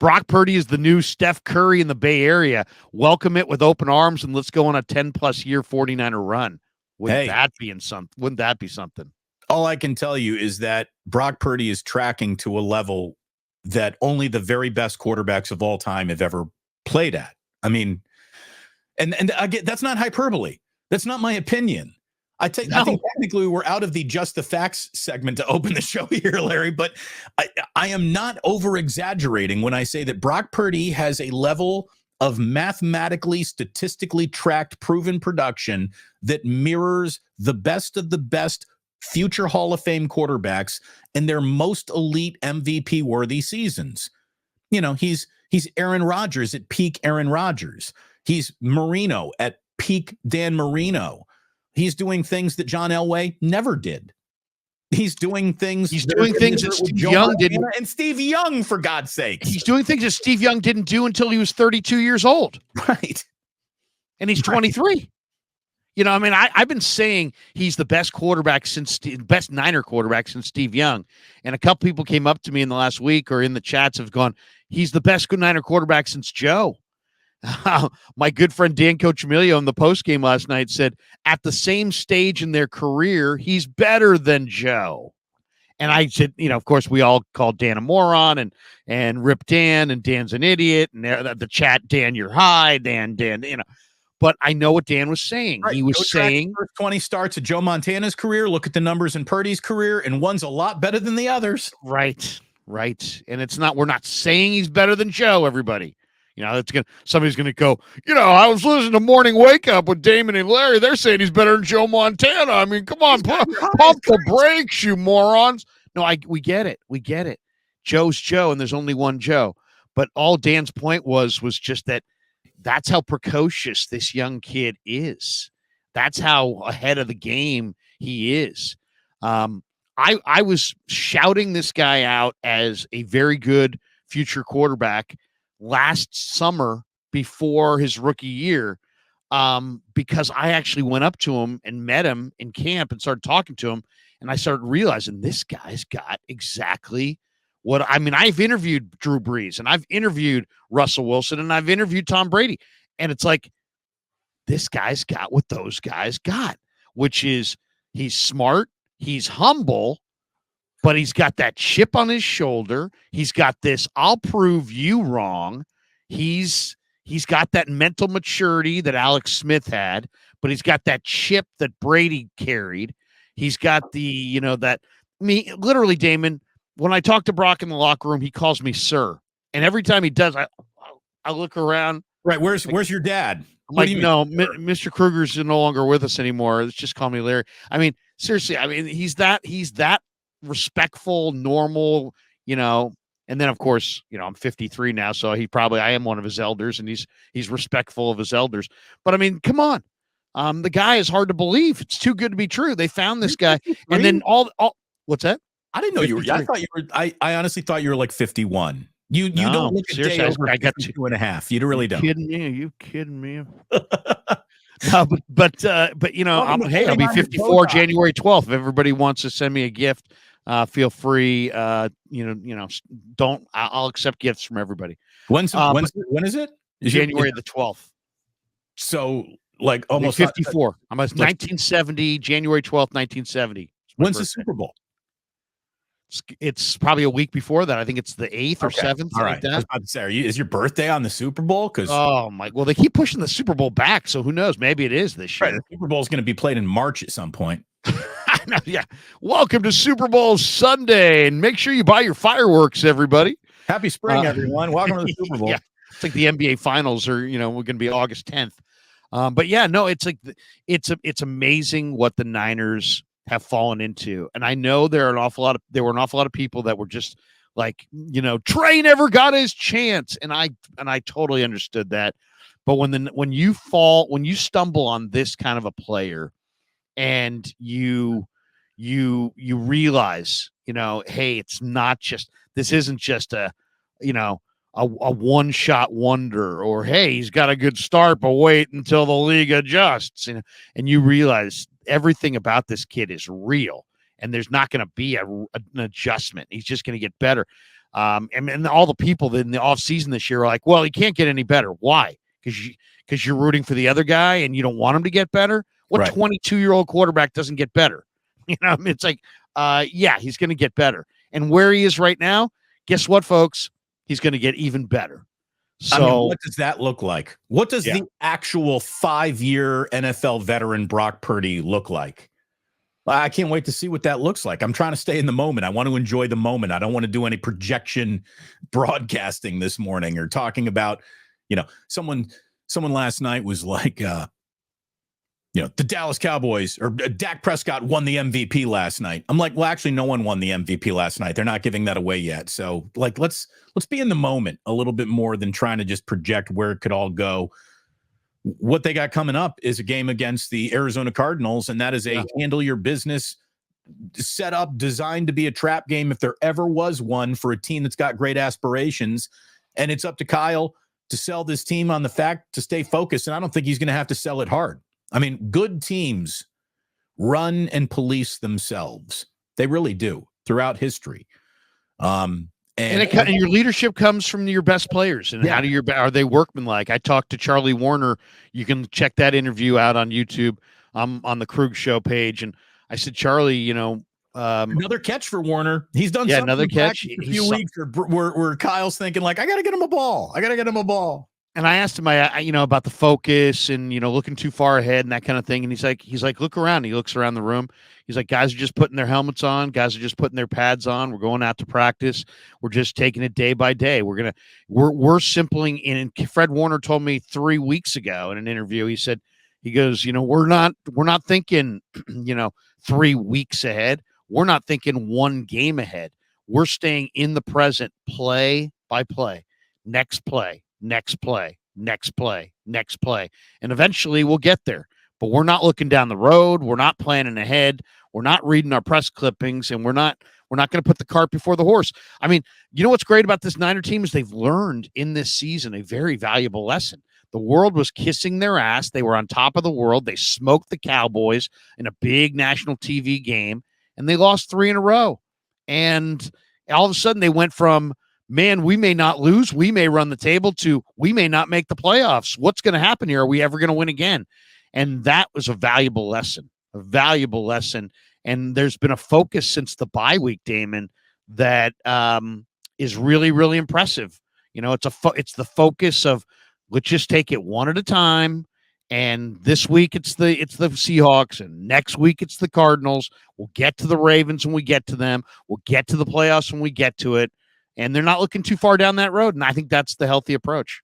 Brock Purdy is the new Steph Curry in the Bay Area. Welcome it with open arms, and let's go on a 10-plus year 49er run. Wouldn't that be something? All I can tell you is that Brock Purdy is tracking to a level that only the very best quarterbacks of all time have ever played at. I mean, and again, that's not hyperbole. That's not my opinion. I think technically we're out of the just the facts segment to open the show here, Larry, but I am not over exaggerating when I say that Brock Purdy has a level of mathematically, statistically tracked, proven production that mirrors the best of the best future Hall of Fame quarterbacks in their most elite MVP worthy seasons. You know, he's Aaron Rodgers at peak Aaron Rodgers. He's Marino at peak Dan Marino. He's doing things that John Elway never did. He's doing things that Steve Young didn't. And Steve Young, for God's sake. He's doing things that Steve Young didn't do until he was 32 years old. Right. And he's 23. You know, I mean, I've been saying he's the best quarterback best Niner quarterback since Steve Young. And a couple people came up to me in the last week or in the chats have gone, he's the best good Niner quarterback since Joe. My good friend Dan Cochimilio in the postgame last night said, at the same stage in their career, he's better than Joe. And I said, you know, of course, we all called Dan a moron and rip Dan, and Dan's an idiot. And the chat, Dan, you're high, Dan, you know. But I know what Dan was saying. Right. He was saying first 20 starts of Joe Montana's career. Look at the numbers in Purdy's career, and one's a lot better than the others. Right. And we're not saying he's better than Joe, everybody. You know, somebody's gonna go, you know, I was listening to Morning Wake Up with Damon and Larry. They're saying he's better than Joe Montana. I mean, come on, pump the brakes, you morons. No, we get it. We get it. Joe's Joe, and there's only one Joe. But all Dan's point was just that that's how precocious this young kid is. That's how ahead of the game he is. I was shouting this guy out as a very good future quarterback last summer before his rookie year, because I actually went up to him and met him in camp and started talking to him, and I started realizing this guy's got exactly what I mean. I've interviewed Drew Brees, and I've interviewed Russell Wilson, and I've interviewed Tom Brady, and it's like this guy's got what those guys got, which is he's smart, he's humble, but he's got that chip on his shoulder. He's got this, I'll prove you wrong. He's got that mental maturity that Alex Smith had, but he's got that chip that Brady carried. He's got the, you know, literally, Damon, when I talk to Brock in the locker room, he calls me sir. And every time he does, I look around. Right. Where's your dad? I'm like, no, Mr. Kruger's no longer with us anymore. Let's just call me Larry. I mean, seriously, I mean, he's that respectful, normal, you know. And then, of course, you know, I'm 53 now, so I am one of his elders, and he's respectful of his elders. But I mean, come on. The guy is hard to believe. It's too good to be true. They found this guy. And then all what's that? I didn't know 53. You were. I thought you were. I honestly thought you were like 51. You don't look a day over. I got 2.5. You really don't. You kidding me? No, but you know, I'll be 54 January 12th. If everybody wants to send me a gift, feel free. I'll accept gifts from everybody. When is it? January the 12th. So like almost 54. I'm 1970, January 12th, 1970. When's the Super Bowl? It's probably a week before that. I think it's the 8th or 7th. All right. Like that. I was about to say, is your birthday on the Super Bowl? Well, they keep pushing the Super Bowl back, so who knows? Maybe it is this year. Right, the Super Bowl is going to be played in March at some point. Yeah. Welcome to Super Bowl Sunday, and make sure you buy your fireworks, everybody. Happy spring, everyone. Welcome to the Super Bowl. Yeah. It's like the NBA Finals are, we're going to be August 10th. But yeah, no, it's like it's amazing what the Niners have fallen into. And I know there were an awful lot of people that were just like, Trey never got his chance. And I totally understood that. But when you stumble on this kind of a player and you realize, hey, this isn't just a one-shot wonder, or hey, he's got a good start, but wait until the league adjusts, and you realize everything about this kid is real, and there's not going to be an adjustment. He's just going to get better. And all the people in the offseason this year are like, well, he can't get any better. Why? Because you're rooting for the other guy and you don't want him to get better. What Right. 22-year-old quarterback doesn't get better? I mean, it's like, yeah, he's going to get better. And where he is right now, guess what, folks? He's going to get even better. So, I mean, what does that look like? What does the actual 5-year NFL veteran Brock Purdy look like? I can't wait to see what that looks like. I'm trying to stay in the moment. I want to enjoy the moment. I don't want to do any projection broadcasting this morning or talking about, someone last night was like, the Dallas Cowboys or Dak Prescott won the MVP last night. I'm like, well, actually, no one won the MVP last night. They're not giving that away yet. So, like, let's be in the moment a little bit more than trying to just project where it could all go. What they got coming up is a game against the Arizona Cardinals, and that is a handle your business set up, designed to be a trap game if there ever was one for a team that's got great aspirations. And it's up to Kyle to sell this team on the fact to stay focused. And I don't think he's going to have to sell it hard. I mean, good teams run and police themselves. They really do throughout history. And your leadership comes from your best players. And how are they workmanlike? I talked to Charlie Warner. You can check that interview out on YouTube. I'm on the Krug Show page, and I said, Charlie, another catch for Warner. He's done another catch. A few weeks where Kyle's thinking like, I got to get him a ball. And I asked him, about the focus and, looking too far ahead and that kind of thing. And he's like, look around. He looks around the room. He's like, guys are just putting their helmets on. Guys are just putting their pads on. We're going out to practice. We're just taking it day by day. We're simpling in. And Fred Warner told me 3 weeks ago in an interview, he goes, we're not thinking, 3 weeks ahead. We're not thinking one game ahead. We're staying in the present, play by play, next play. Next play. And eventually we'll get there. But we're not looking down the road. We're not planning ahead. We're not reading our press clippings, and we're not going to put the cart before the horse. I mean, what's great about this Niner team is they've learned in this season a very valuable lesson. The world was kissing their ass. They were on top of the world. They smoked the Cowboys in a big national TV game, and they lost 3 in a row. And all of a sudden they went from, man, we may not lose, we may run the table, to we may not make the playoffs. What's going to happen here? Are we ever going to win again? And that was a valuable lesson. And there's been a focus since the bye week, Damon, that is really, really impressive. It's the focus of, let's just take it one at a time. And this week it's the Seahawks, and next week it's the Cardinals. We'll get to the Ravens when we get to them. We'll get to the playoffs when we get to it. And they're not looking too far down that road. And I think that's the healthy approach.